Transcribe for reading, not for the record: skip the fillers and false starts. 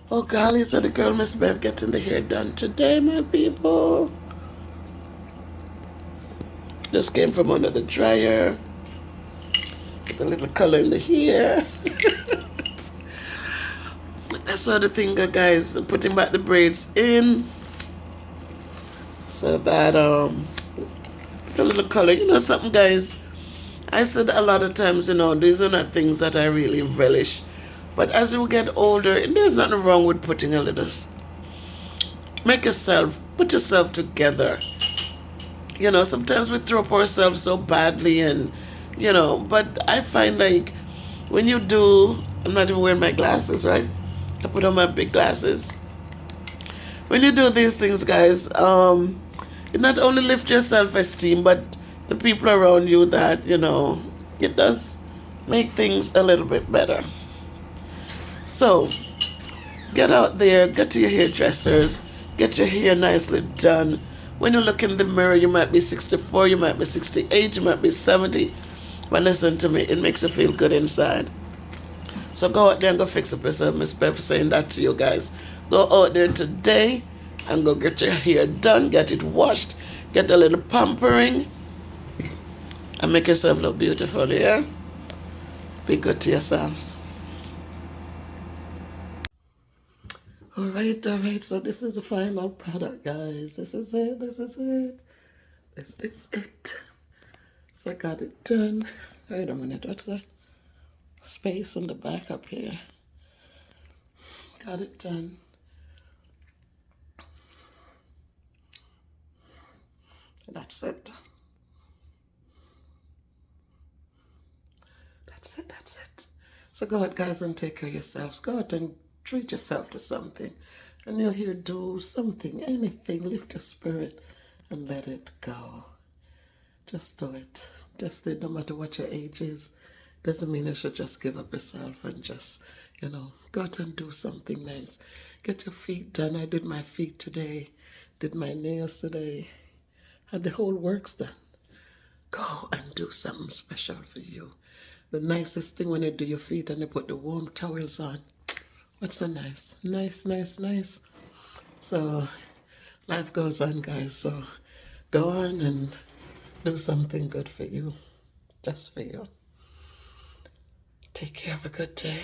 Oh golly, so the girl Miss Bev getting the hair done today, my people. Just came from under the dryer. Get a little color in the hair. That's how the thing, guys. Putting back the braids in. So that put a little color. You know something, guys? I said a lot of times, these are not things that I really relish. But as you get older, there's nothing wrong with putting a little. Put yourself together. Sometimes we throw up ourselves so badly, and but I find like when you do, I'm not even wearing my glasses, right? I put on my big glasses. When you do these things, guys, it not only lift your self-esteem, but the people around you that, it does make things a little bit better. So, get out there, get to your hairdressers, get your hair nicely done. When you look in the mirror, you might be 64, you might be 68, you might be 70. But listen to me, it makes you feel good inside. So go out there and go fix up yourself. Miss Bev saying that to you guys. Go out there today and go get your hair done, get it washed, get a little pampering, and make yourself look beautiful, yeah? Be good to yourselves. All right. So this is the final product, guys. This is it. This is it. So I got it done. Wait a minute. What's that? Space in the back up here. Got it done. That's it. That's it. So go out, guys, and take care of yourselves. Go out and treat yourself to something. And you're here, do something, anything. Lift your spirit and let it go. Just do it. Just do it, no matter what your age is. Doesn't mean you should just give up yourself and just, go out and do something nice. Get your feet done. I did my feet today. Did my nails today. Had the whole works done. Go and do something special for you. The nicest thing when you do your feet and you put the warm towels on. What's so nice? Nice. So life goes on, guys. So go on and do something good for you. Just for you. Take care. Have a good day.